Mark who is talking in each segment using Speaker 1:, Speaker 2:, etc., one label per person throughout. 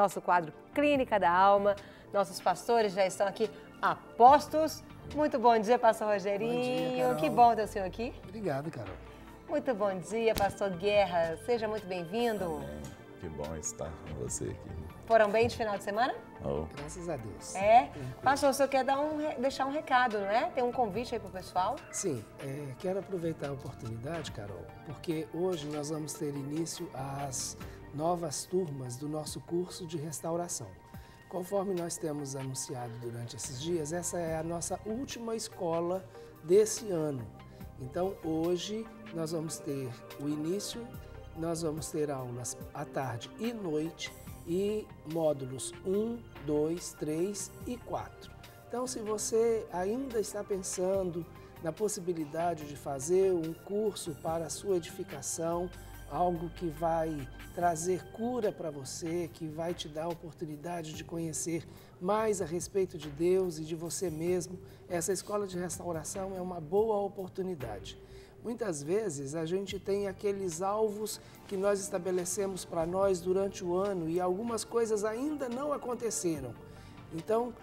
Speaker 1: nosso quadro Clínica da Alma. Nossos pastores já estão aqui apostos. Muito bom dia, pastor Rogerinho.
Speaker 2: Bom dia, Carol.
Speaker 1: Que bom ter o senhor aqui.
Speaker 2: Obrigado, Carol.
Speaker 1: Muito bom dia, pastor Guerra. Seja muito bem-vindo.
Speaker 3: Que bom estar com você aqui.
Speaker 1: Foram bem de final de semana?
Speaker 3: Oh.
Speaker 2: Graças a Deus.
Speaker 1: Pastor, o senhor quer deixar um recado, não é? Tem um convite aí para o pessoal?
Speaker 2: Sim, quero aproveitar a oportunidade, Carol, porque hoje nós vamos ter início às novas turmas do nosso curso de restauração. Conforme nós temos anunciado durante esses dias, essa é a nossa última escola desse ano. Então, hoje nós vamos ter o início, nós vamos ter aulas à tarde e noite e módulos 1, 2, 3 e 4. Então, se você ainda está pensando na possibilidade de fazer um curso para a sua edificação, algo que vai trazer cura para você, que vai te dar a oportunidade de conhecer mais a respeito de Deus e de você mesmo, essa escola de restauração é uma boa oportunidade. Muitas vezes a gente tem aqueles alvos que nós estabelecemos para nós durante o ano e algumas coisas ainda não aconteceram. Então,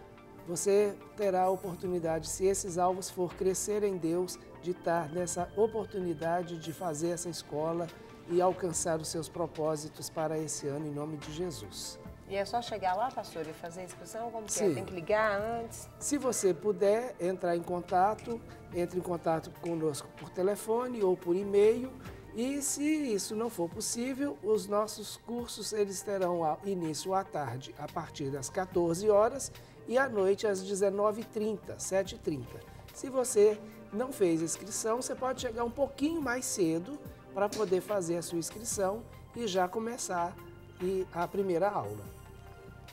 Speaker 2: você terá a oportunidade, se esses alvos for crescer em Deus, de estar nessa oportunidade de fazer essa escola e alcançar os seus propósitos para esse ano, em nome de Jesus.
Speaker 1: E é só chegar lá, pastor, e fazer a inscrição? Como que
Speaker 2: Sim.
Speaker 1: é? Tem que ligar antes?
Speaker 2: Se você puder entrar em contato, entre em contato conosco por telefone ou por e-mail. E se isso não for possível, os nossos cursos eles terão início à tarde, a partir das 14 horas e à noite às 19h30, 7h30. Se você não fez inscrição, você pode chegar um pouquinho mais cedo para poder fazer a sua inscrição e já começar a primeira aula.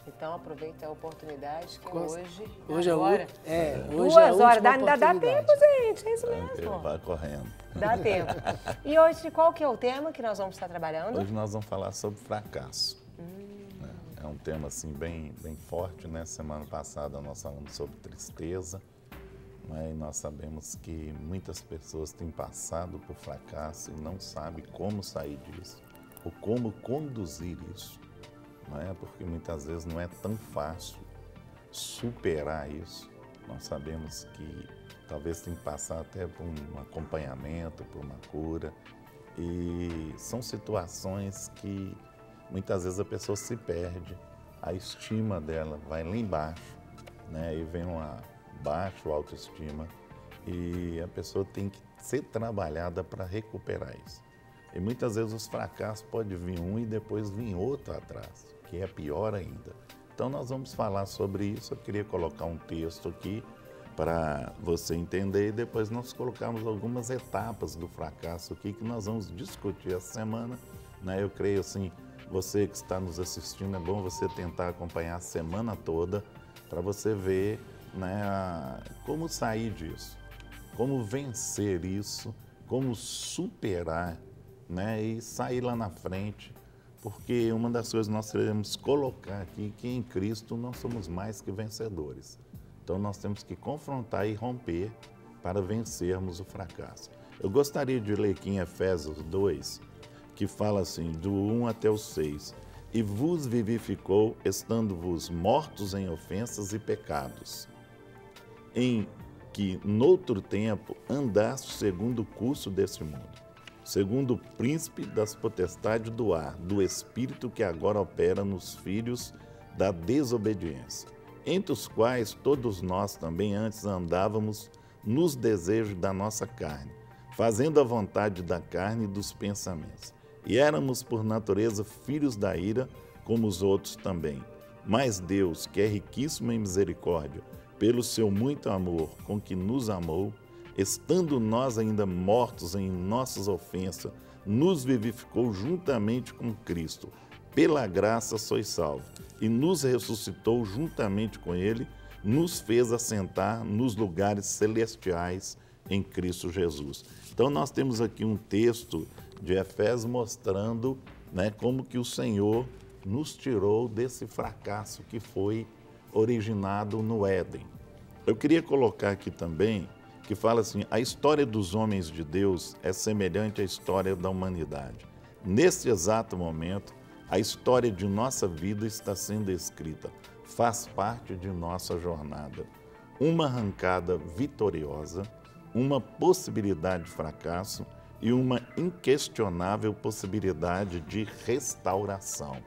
Speaker 1: Então, aproveita a oportunidade que
Speaker 2: hoje
Speaker 1: agora.
Speaker 2: Hoje é a
Speaker 1: 2 horas,
Speaker 2: última
Speaker 1: dá
Speaker 2: oportunidade.
Speaker 1: tempo, gente, é isso mesmo.
Speaker 3: Vai correndo.
Speaker 1: Dá tempo. E hoje, qual que é o tema que nós vamos estar trabalhando?
Speaker 3: Hoje nós vamos falar sobre fracasso. É um tema assim bem forte, né? Semana passada nós falamos sobre tristeza, né? E nós sabemos que muitas pessoas têm passado por fracasso e não sabem como sair disso, ou como conduzir isso. Não é? Porque muitas vezes não é tão fácil superar isso. Nós sabemos que talvez tem que passar até por um acompanhamento, por uma cura. E são situações que muitas vezes a pessoa se perde, a estima dela vai lá embaixo, né? E vem uma baixa autoestima e a pessoa tem que ser trabalhada para recuperar isso. E muitas vezes os fracassos podem vir um e depois vir outro atrás, que é pior ainda. Então nós vamos falar sobre isso. Eu queria colocar um texto aqui para você entender e depois nós colocamos algumas etapas do fracasso aqui que nós vamos discutir essa semana, né? Eu creio assim, você que está nos assistindo, é bom você tentar acompanhar a semana toda para você ver, né, como sair disso, como vencer isso, como superar, né, e sair lá na frente, porque uma das coisas que nós queremos colocar aqui é que em Cristo nós somos mais que vencedores. Então nós temos que confrontar e romper para vencermos o fracasso. Eu gostaria de ler aqui em Efésios 2, que fala assim, do 1 até o 6. E vos vivificou, estando-vos mortos em ofensas e pecados, em que noutro tempo andaste segundo o curso deste mundo, segundo o príncipe das potestades do ar, do espírito que agora opera nos filhos da desobediência, entre os quais todos nós também antes andávamos nos desejos da nossa carne, fazendo a vontade da carne e dos pensamentos. E éramos por natureza filhos da ira, como os outros também. Mas Deus, que é riquíssimo em misericórdia, pelo seu muito amor com que nos amou, estando nós ainda mortos em nossas ofensas, nos vivificou juntamente com Cristo. Pela graça sois salvos, e nos ressuscitou juntamente com Ele, nos fez assentar nos lugares celestiais em Cristo Jesus. Então nós temos aqui um texto de Efésios mostrando, né, como que o Senhor nos tirou desse fracasso que foi originado no Éden. Eu queria colocar aqui também que fala assim, a história dos homens de Deus é semelhante à história da humanidade. Nesse exato momento, A história de nossa vida está sendo escrita, faz parte de nossa jornada. Uma arrancada vitoriosa, uma possibilidade de fracasso e uma inquestionável possibilidade de restauração.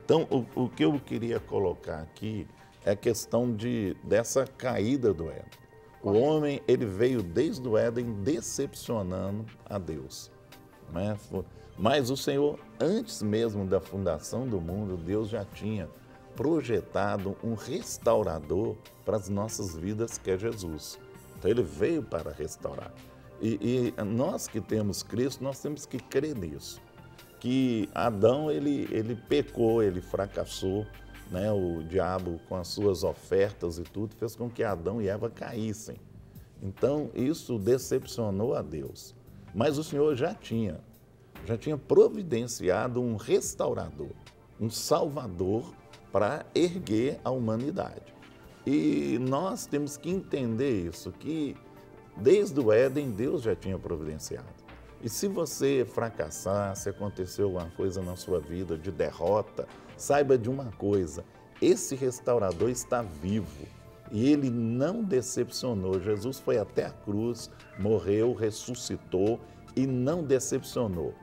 Speaker 3: Então, o que eu queria colocar aqui é a questão dessa caída do Éden. O homem, ele veio desde o Éden decepcionando a Deus, né? Mas o Senhor, antes mesmo da fundação do mundo, Deus já tinha projetado um restaurador para as nossas vidas, que é Jesus. Então, ele veio para restaurar. E nós que temos Cristo, nós temos que crer nisso. Que Adão, ele pecou, ele fracassou, né? O diabo, com as suas ofertas e tudo, fez com que Adão e Eva caíssem. Então, isso decepcionou a Deus. Mas o Senhor já tinha providenciado um restaurador, um salvador para erguer a humanidade. E nós temos que entender isso, que desde o Éden Deus já tinha providenciado. E se você fracassar, se acontecer alguma coisa na sua vida de derrota, saiba de uma coisa, esse restaurador está vivo e ele não decepcionou. Jesus foi até a cruz, morreu, ressuscitou e não decepcionou.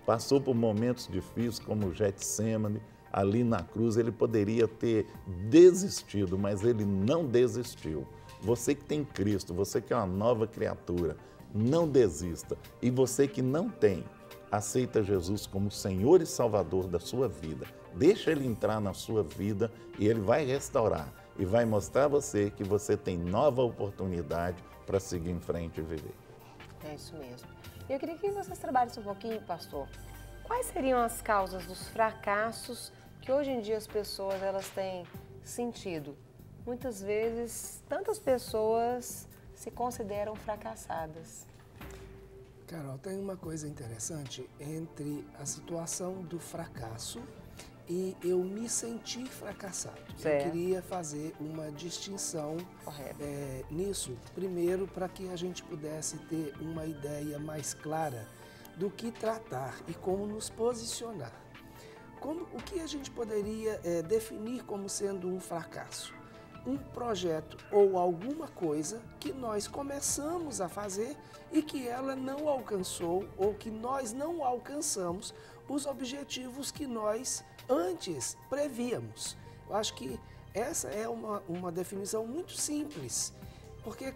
Speaker 3: Passou por momentos difíceis como o Getsêmani, ali na cruz ele poderia ter desistido, mas ele não desistiu. Você que tem Cristo, você que é uma nova criatura, não desista. E você que não tem, aceita Jesus como Senhor e Salvador da sua vida. Deixa Ele entrar na sua vida e Ele vai restaurar e vai mostrar a você que você tem nova oportunidade para seguir em frente e viver.
Speaker 1: É isso mesmo. E eu queria que vocês trabalhassem um pouquinho, pastor. Quais seriam as causas dos fracassos que hoje em dia as pessoas elas têm sentido? Muitas vezes, tantas pessoas se consideram fracassadas.
Speaker 2: Carol, tem uma coisa interessante entre a situação do fracasso e eu me sentir fracassado.
Speaker 1: Certo.
Speaker 2: Eu queria fazer uma distinção nisso, primeiro, para que a gente pudesse ter uma ideia mais clara do que tratar e como nos posicionar. O que a gente poderia definir como sendo um fracasso? Um projeto ou alguma coisa que nós começamos a fazer e que ela não alcançou ou que nós não alcançamos os objetivos que nós antes prevíamos. Eu acho que essa é uma definição muito simples, porque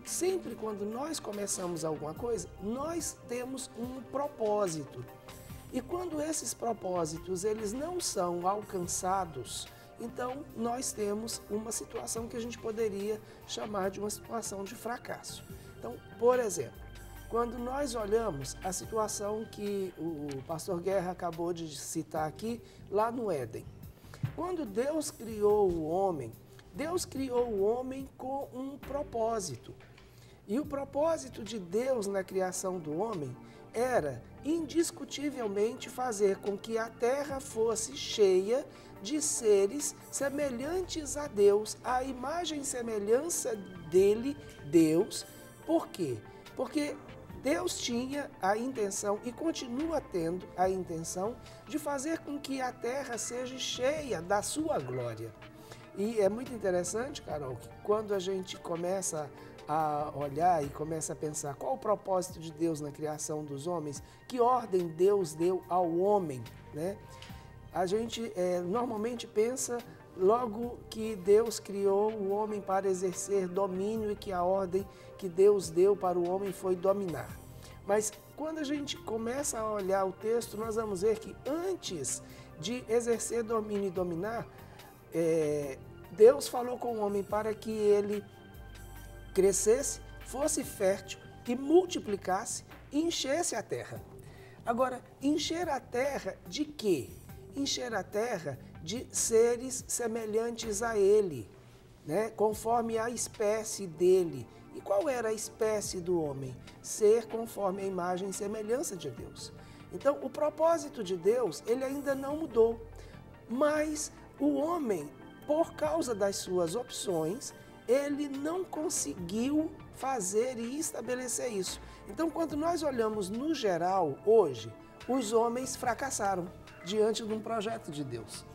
Speaker 2: sempre quando nós começamos alguma coisa, nós temos um propósito. E quando esses propósitos eles não são alcançados, então nós temos uma situação que a gente poderia chamar de uma situação de fracasso. Então, por exemplo, quando nós olhamos a situação que o pastor Guerra acabou de citar aqui, lá no Éden. Quando Deus criou o homem com um propósito. E o propósito de Deus na criação do homem era indiscutivelmente fazer com que a terra fosse cheia de seres semelhantes a Deus, a imagem e semelhança dele, Deus. Por quê? Porque Deus tinha a intenção e continua tendo a intenção de fazer com que a terra seja cheia da sua glória. E é muito interessante, Carol, que quando a gente começa a olhar e começa a pensar qual o propósito de Deus na criação dos homens, que ordem Deus deu ao homem, né? A gente normalmente pensa logo que Deus criou o homem para exercer domínio e que a ordem que Deus deu para o homem foi dominar. Mas quando a gente começa a olhar o texto, nós vamos ver que antes de exercer domínio e dominar, Deus falou com o homem para que ele crescesse, fosse fértil e multiplicasse e enchesse a terra. Agora, encher a terra de quê? Encher a terra de seres semelhantes a ele, né? Conforme a espécie dele. E qual era a espécie do homem? Ser conforme a imagem e semelhança de Deus. Então, o propósito de Deus, ele ainda não mudou. Mas o homem, por causa das suas opções, ele não conseguiu fazer e estabelecer isso. Então, quando nós olhamos no geral, hoje, os homens fracassaram. diante de um projeto de Deus.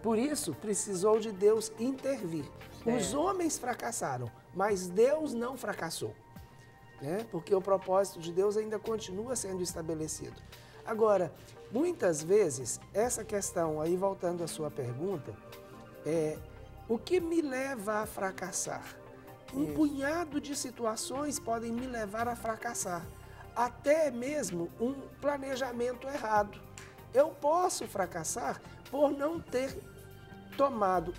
Speaker 2: Por isso, precisou de Deus intervir. Os homens fracassaram, mas Deus não fracassou, né? Porque o propósito de Deus ainda continua sendo estabelecido. Agora, muitas vezes, essa questão, aí voltando à sua pergunta, o que me leva a fracassar? Um punhado de situações podem me levar a fracassar. Até mesmo um planejamento errado. Eu posso fracassar por não ter tomado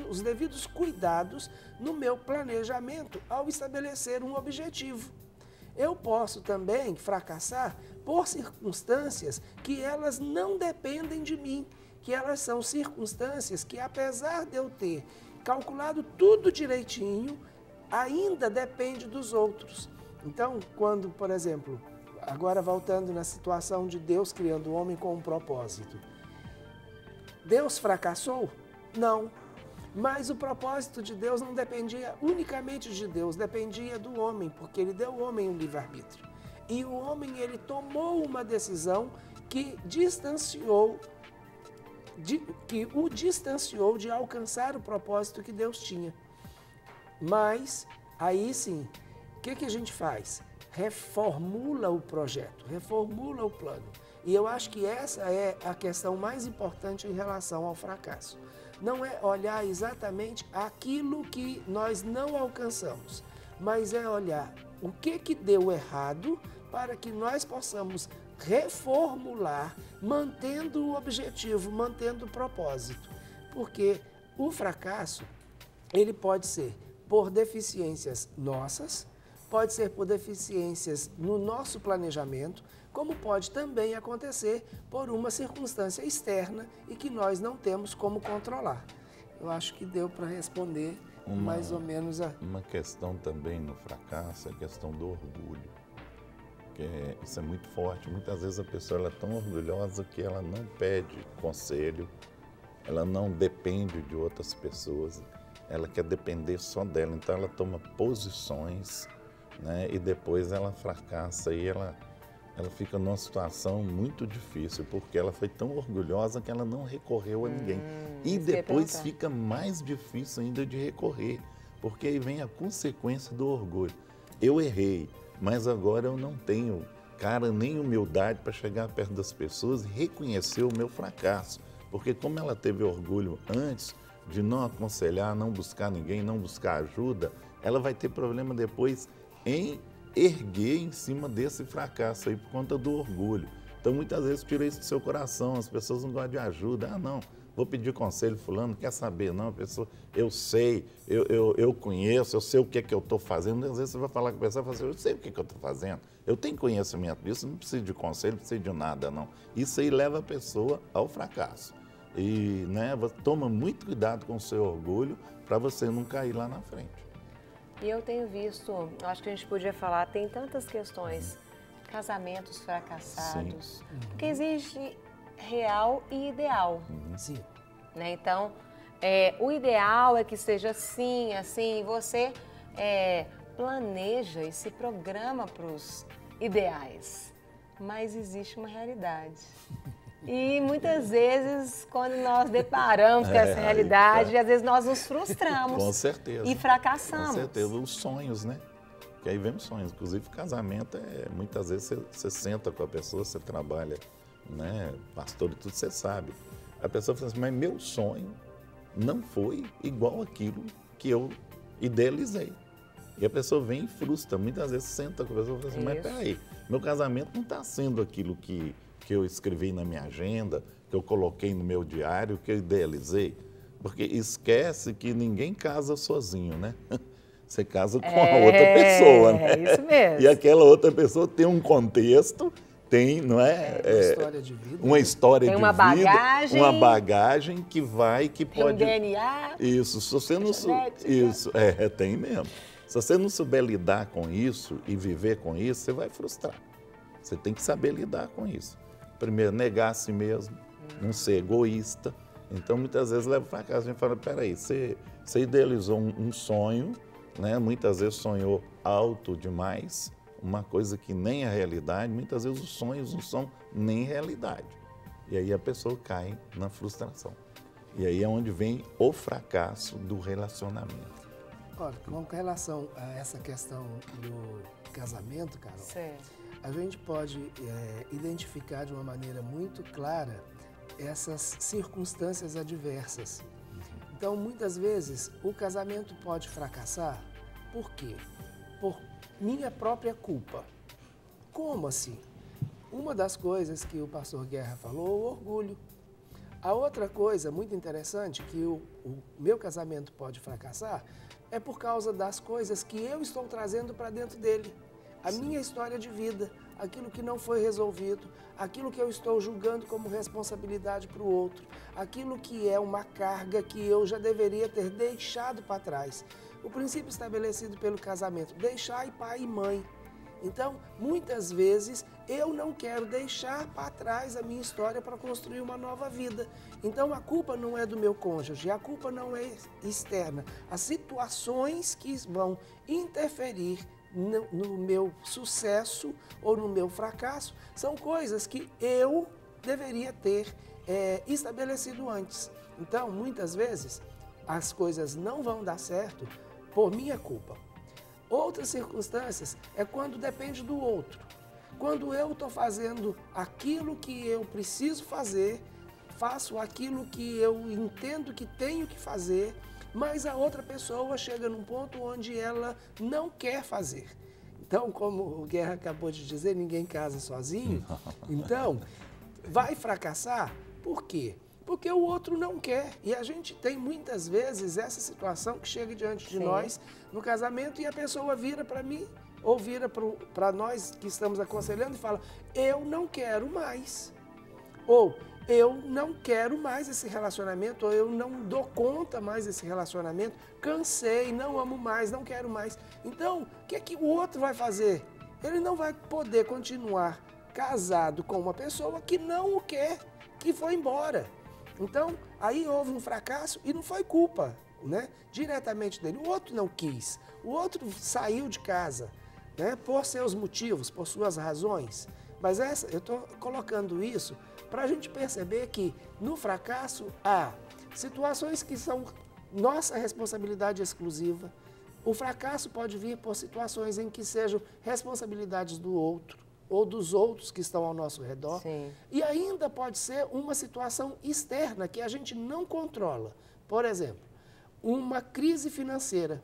Speaker 2: os devidos cuidados no meu planejamento ao estabelecer um objetivo. Eu posso também fracassar por circunstâncias que elas não dependem de mim, que elas são circunstâncias que, apesar de eu ter calculado tudo direitinho, ainda depende dos outros. Então, quando, por exemplo, agora voltando na situação de Deus criando o homem com um propósito, Deus fracassou? Não. Mas o propósito de Deus não dependia unicamente de Deus, dependia do homem, porque ele deu ao homem um livre-arbítrio. E o homem, ele tomou uma decisão que o distanciou de alcançar o propósito que Deus tinha. Mas, aí sim, o que a gente faz? Reformula o projeto, reformula o plano. E eu acho que essa é a questão mais importante em relação ao fracasso. Não é olhar exatamente aquilo que nós não alcançamos, mas é olhar o que deu errado para que nós possamos reformular, mantendo o objetivo, mantendo o propósito. Porque o fracasso, ele pode ser por deficiências nossas, pode ser por deficiências no nosso planejamento, como pode também acontecer por uma circunstância externa e que nós não temos como controlar. Eu acho que deu para responder mais ou menos a...
Speaker 3: Uma questão também no fracasso é a questão do orgulho. Isso é muito forte. Muitas vezes a pessoa ela é tão orgulhosa que ela não pede conselho, ela não depende de outras pessoas, ela quer depender só dela. Então ela toma posições, né, e depois ela fracassa e ela fica numa situação muito difícil, porque ela foi tão orgulhosa que ela não recorreu a ninguém. E depois fica mais difícil ainda de recorrer, porque aí vem a consequência do orgulho. Eu errei, mas agora eu não tenho cara nem humildade para chegar perto das pessoas e reconhecer o meu fracasso. Porque como ela teve orgulho antes de não aconselhar, não buscar ninguém, não buscar ajuda, ela vai ter problema depois em erguer em cima desse fracasso aí por conta do orgulho. Então, muitas vezes, tira isso do seu coração, as pessoas não gostam de ajuda. Ah, não, vou pedir conselho, fulano, quer saber? Não, a pessoa, eu sei, eu conheço, eu sei o que é que eu estou fazendo. Às vezes você vai falar com a pessoa e fala assim, eu sei o que é que eu estou fazendo, eu tenho conhecimento disso, não preciso de conselho, não preciso de nada, não. Isso aí leva a pessoa ao fracasso. E, né, toma muito cuidado com o seu orgulho para você não cair lá na frente.
Speaker 1: E eu tenho visto, acho que a gente podia falar, tem tantas questões, casamentos fracassados, porque existe real e ideal.
Speaker 2: Sim.
Speaker 1: Né? Então, o ideal é que seja assim, assim, você planeja e se programa para os ideais, mas existe uma realidade. E muitas vezes, quando nós deparamos com essa realidade, às vezes nós nos frustramos.
Speaker 3: Com certeza.
Speaker 1: E fracassamos.
Speaker 3: Com certeza. Os sonhos, né? Que aí vem os sonhos. Inclusive, casamento, muitas vezes você senta com a pessoa, você trabalha, né? Pastor e tudo, você sabe. A pessoa fala assim, mas meu sonho não foi igual aquilo que eu idealizei. E a pessoa vem e frustra. Muitas vezes senta com a pessoa e fala assim, mas peraí, meu casamento não está sendo aquilo que eu escrevi na minha agenda, que eu coloquei no meu diário, que eu idealizei. Porque esquece que ninguém casa sozinho, né? Você casa com a outra pessoa, né?
Speaker 1: É isso mesmo.
Speaker 3: E aquela outra pessoa tem um contexto, tem, não é?
Speaker 2: Uma história de vida.
Speaker 3: Uma história
Speaker 1: tem
Speaker 3: de
Speaker 1: uma
Speaker 3: vida.
Speaker 1: Bagagem,
Speaker 3: uma bagagem que vai, que
Speaker 1: tem
Speaker 3: pode...
Speaker 1: um DNA.
Speaker 3: Isso, se você não... Isso, tem mesmo. Se você não souber lidar com isso e viver com isso, você vai frustrar. Você tem que saber lidar com isso. Primeiro, negar a si mesmo, não ser egoísta. Então, muitas vezes, leva para casa e a gente fala, peraí, você idealizou um sonho, né? Muitas vezes sonhou alto demais, uma coisa que nem é realidade. Muitas vezes os sonhos não são nem realidade. E aí a pessoa cai na frustração. E aí é onde vem o fracasso do relacionamento.
Speaker 2: Olha, com relação a essa questão do casamento, Carol,
Speaker 1: Certo.
Speaker 2: a gente pode identificar de uma maneira muito clara essas circunstâncias adversas. Então, muitas vezes, o casamento pode fracassar. Por quê? Por minha própria culpa. Como assim? Uma das coisas que o pastor Guerra falou, o orgulho. A outra coisa muito interessante que o meu casamento pode fracassar é por causa das coisas que eu estou trazendo para dentro dele. A minha história de vida, aquilo que não foi resolvido, aquilo que eu estou julgando como responsabilidade para o outro, aquilo que é uma carga que eu já deveria ter deixado para trás. O princípio estabelecido pelo casamento, deixar pai e mãe. Então, muitas vezes, eu não quero deixar para trás a minha história para construir uma nova vida. Então, a culpa não é do meu cônjuge, a culpa não é externa. As situações que vão interferir no meu sucesso ou no meu fracasso são coisas que eu deveria ter estabelecido antes. Então, muitas vezes, as coisas não vão dar certo por minha culpa. Outras circunstâncias é quando depende do outro. Quando eu estou fazendo aquilo que eu preciso fazer, faço aquilo que eu entendo que tenho que fazer, mas a outra pessoa chega num ponto onde ela não quer fazer. Então, como o Guerra acabou de dizer, ninguém casa sozinho. Então, vai fracassar? Por quê? Porque o outro não quer. E a gente tem muitas vezes essa situação que chega diante de nós no casamento e a pessoa vira para mim ou vira para nós que estamos aconselhando e fala: eu não quero mais. Ou eu não quero mais esse relacionamento, ou eu não dou conta mais desse relacionamento, cansei, não amo mais, não quero mais. Então, o que é que o outro vai fazer? Ele não vai poder continuar casado com uma pessoa que não o quer, que foi embora. Então, aí houve um fracasso e não foi culpa, né, diretamente dele. O outro não quis, o outro saiu de casa, né, por seus motivos, por suas razões. Mas eu estou colocando isso para a gente perceber que no fracasso há situações que são nossa responsabilidade exclusiva. O fracasso pode vir por situações em que sejam responsabilidades do outro ou dos outros que estão ao nosso redor.
Speaker 1: Sim.
Speaker 2: E ainda pode ser uma situação externa que a gente não controla. Por exemplo, uma crise financeira.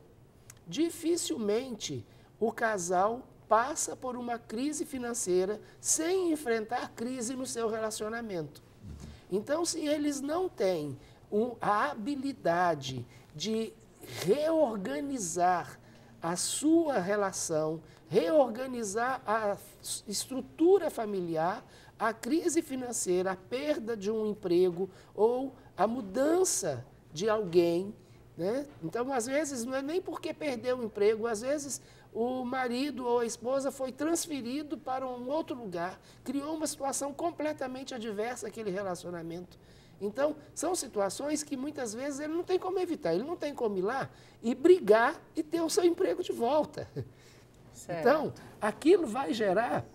Speaker 2: Dificilmente o casal passa por uma crise financeira sem enfrentar crise no seu relacionamento. Então, se eles não têm a habilidade de reorganizar a sua relação, reorganizar a estrutura familiar, a crise financeira, a perda de um emprego ou a mudança de alguém, né? Então, às vezes, não é nem porque perdeu o emprego, às vezes o marido ou a esposa foi transferido para um outro lugar, criou uma situação completamente adversa àquele relacionamento. Então, são situações que muitas vezes ele não tem como evitar, ele não tem como ir lá e brigar e ter o seu emprego de volta.
Speaker 1: Certo.
Speaker 2: Então, aquilo vai gerar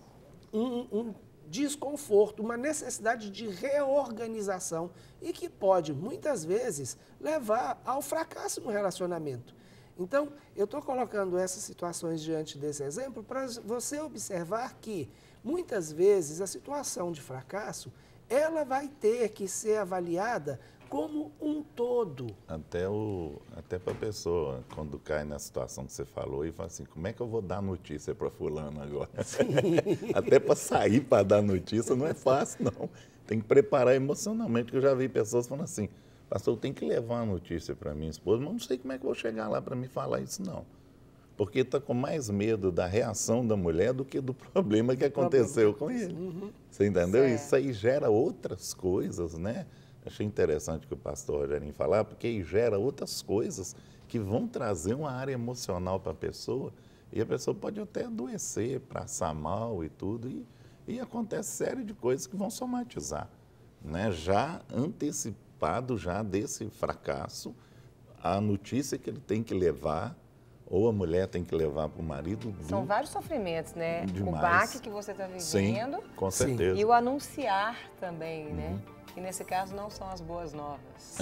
Speaker 2: um desconforto, uma necessidade de reorganização e que pode, muitas vezes, levar ao fracasso no relacionamento. Então, eu estou colocando essas situações diante desse exemplo para você observar que, muitas vezes, a situação de fracasso, ela vai ter que ser avaliada como um todo.
Speaker 3: Até para a pessoa, quando cai na situação que você falou, e fala assim, como é que eu vou dar notícia para fulano agora? Até para sair para dar notícia não é fácil, não. Tem que preparar emocionalmente, que eu já vi pessoas falando assim, pastor, eu tenho que levar uma notícia para minha esposa, mas não sei como é que eu vou chegar lá para me falar isso, não. Porque está com mais medo da reação da mulher do que do problema que aconteceu com ele.
Speaker 2: Uhum.
Speaker 3: Você entendeu?
Speaker 1: Certo.
Speaker 3: Isso aí gera outras coisas, né? Achei interessante que o pastor Rogerinho falar, porque aí gera outras coisas que vão trazer uma área emocional para a pessoa e a pessoa pode até adoecer, passar mal e tudo, e acontece série de coisas que vão somatizar, né? Já antecipado já desse fracasso, a notícia que ele tem que levar ou a mulher tem que levar para o marido.
Speaker 1: São vários sofrimentos, né?
Speaker 3: Demais.
Speaker 1: O baque que você está vivendo.
Speaker 3: Sim, com certeza.
Speaker 1: E o anunciar também, né? Que nesse caso não são as boas novas.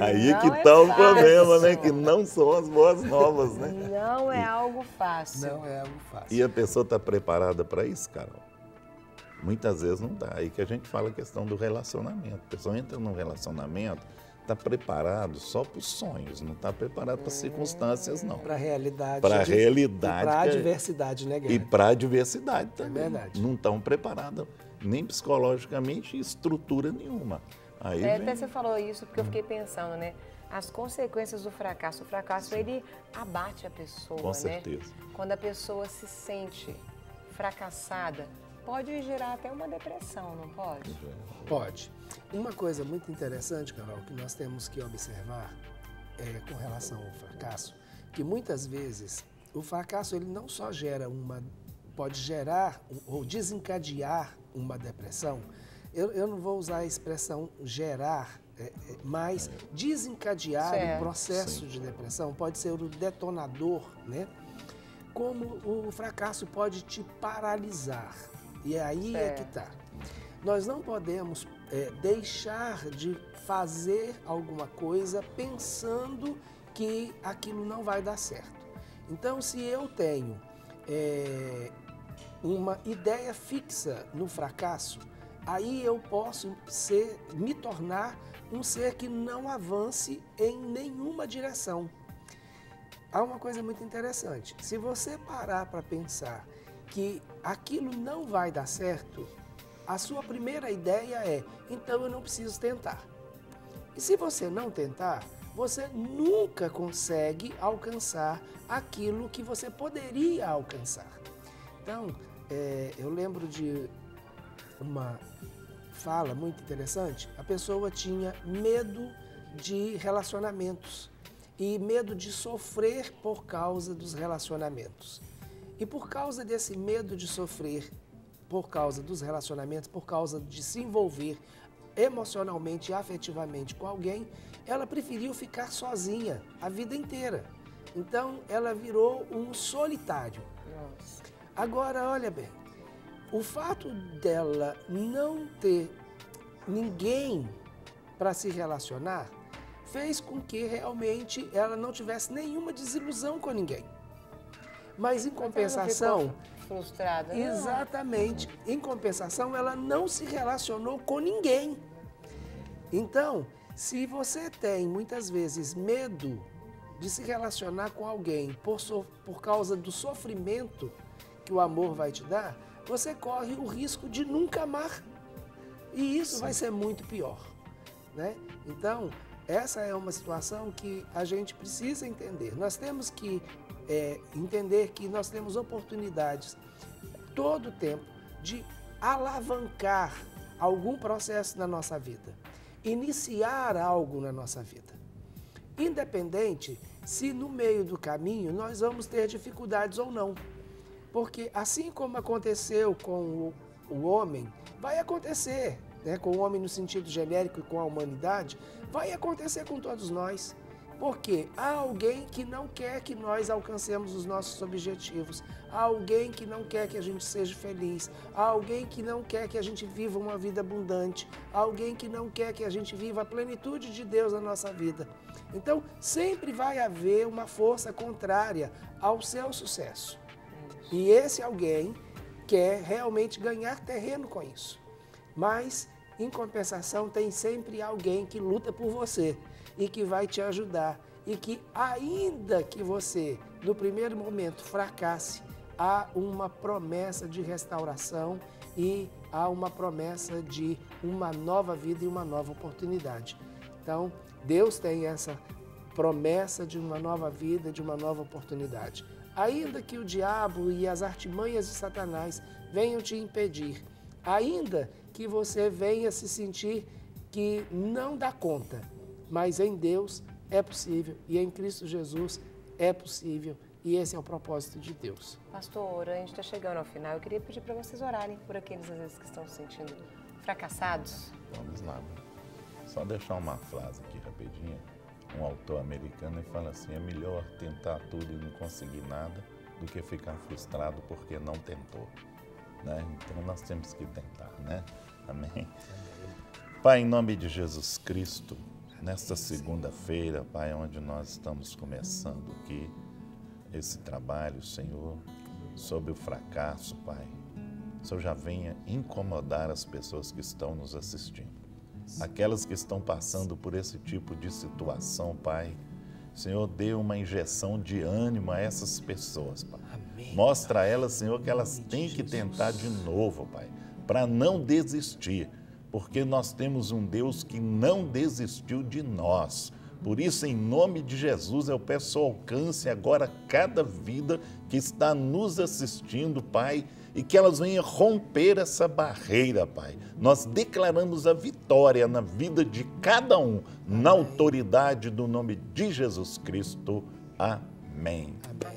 Speaker 3: Aí que está o problema, né? Que não são as boas novas, né?
Speaker 1: Não é algo fácil.
Speaker 2: Não é algo fácil.
Speaker 3: E a pessoa está preparada para isso, Carol? Muitas vezes não está. Aí que a gente fala a questão do relacionamento. A pessoa entra num relacionamento, está preparado só para os sonhos, não está preparado para as circunstâncias, não.
Speaker 2: Para a realidade.
Speaker 3: Para a realidade.
Speaker 2: E para a adversidade, né, Guilherme?
Speaker 3: E para a adversidade também.
Speaker 2: É verdade.
Speaker 3: Não estão preparadas, nem psicologicamente, estrutura nenhuma. Aí
Speaker 1: Até você falou isso porque eu fiquei pensando, né? As consequências do fracasso. O fracasso, ele abate a pessoa,
Speaker 3: Com certeza.
Speaker 1: Quando a pessoa se sente fracassada, pode gerar até uma depressão, não pode?
Speaker 2: Pode. Uma coisa muito interessante, Carol, que nós temos que observar com relação ao fracasso, que muitas vezes o fracasso ele não só pode gerar ou desencadear uma depressão. Eu não vou usar a expressão gerar, mas desencadear o processo de depressão pode ser o detonador, né? Como o fracasso pode te paralisar. E aí é que está. Nós não podemos deixar de fazer alguma coisa pensando que aquilo não vai dar certo. Então, se eu tenho uma ideia fixa no fracasso, aí eu posso me tornar um ser que não avance em nenhuma direção. Há uma coisa muito interessante. Se você parar para pensar que aquilo não vai dar certo, a sua primeira ideia é, então eu não preciso tentar. E se você não tentar, você nunca consegue alcançar aquilo que você poderia alcançar. Então, eu lembro de uma fala muito interessante. A pessoa tinha medo de relacionamentos e medo de sofrer por causa dos relacionamentos. E por causa desse medo de sofrer, por causa dos relacionamentos, por causa de se envolver emocionalmente e afetivamente com alguém, ela preferiu ficar sozinha a vida inteira. Então, ela virou um solitário.
Speaker 1: Nossa.
Speaker 2: Agora, olha bem, o fato dela não ter ninguém para se relacionar fez com que realmente ela não tivesse nenhuma desilusão com ninguém. Mas em compensação,
Speaker 1: frustrada.
Speaker 2: exatamente, em compensação ela não se relacionou com ninguém. Então, se você tem muitas vezes medo de se relacionar com alguém por causa do sofrimento que o amor vai te dar, você corre o risco de nunca amar. E isso vai ser muito pior, né? Então, essa é uma situação que a gente precisa entender. Nós temos que entender que nós temos oportunidades todo o tempo de alavancar algum processo na nossa vida, iniciar algo na nossa vida. Independente se no meio do caminho nós vamos ter dificuldades ou não. Porque assim como aconteceu com o homem, vai acontecer, né, com o homem no sentido genérico e com a humanidade, vai acontecer com todos nós. Porque há alguém que não quer que nós alcancemos os nossos objetivos, há alguém que não quer que a gente seja feliz, há alguém que não quer que a gente viva uma vida abundante, há alguém que não quer que a gente viva a plenitude de Deus na nossa vida. Então, sempre vai haver uma força contrária ao seu sucesso. E esse alguém quer realmente ganhar terreno com isso. Mas, em compensação, tem sempre alguém que luta por você e que vai te ajudar. E que, ainda que você, no primeiro momento, fracasse, há uma promessa de restauração e há uma promessa de uma nova vida e uma nova oportunidade. Então, Deus tem essa promessa de uma nova vida, de uma nova oportunidade. Ainda que o diabo e as artimanhas de Satanás venham te impedir, ainda que você venha se sentir que não dá conta, mas em Deus é possível e em Cristo Jesus é possível e esse é o propósito de Deus.
Speaker 1: Pastor, a gente está chegando ao final. Eu queria pedir para vocês orarem por aqueles, às vezes, que estão se sentindo fracassados.
Speaker 3: Vamos lá. Só deixar uma frase aqui rapidinho. um autor americano e fala assim, é melhor tentar tudo e não conseguir nada do que ficar frustrado porque não tentou, né? Então nós temos que tentar, né? Amém? Pai, em nome de Jesus Cristo, nesta segunda-feira, Pai, onde nós estamos começando aqui esse trabalho, Senhor, sobre o fracasso, Pai, o Senhor já venha incomodar as pessoas que estão nos assistindo. Aquelas que estão passando por esse tipo de situação, Pai, Senhor, dê uma injeção de ânimo a essas pessoas, Pai. Amém. Mostra a elas, Senhor, que elas têm que tentar de novo, Pai, para não desistir, porque nós temos um Deus que não desistiu de nós. Por isso, em nome de Jesus, eu peço alcance agora cada vida que está nos assistindo, Pai, e que elas venham romper essa barreira, Pai. Nós declaramos a vitória na vida de cada um, na autoridade do nome de Jesus Cristo. Amém.
Speaker 2: Amém.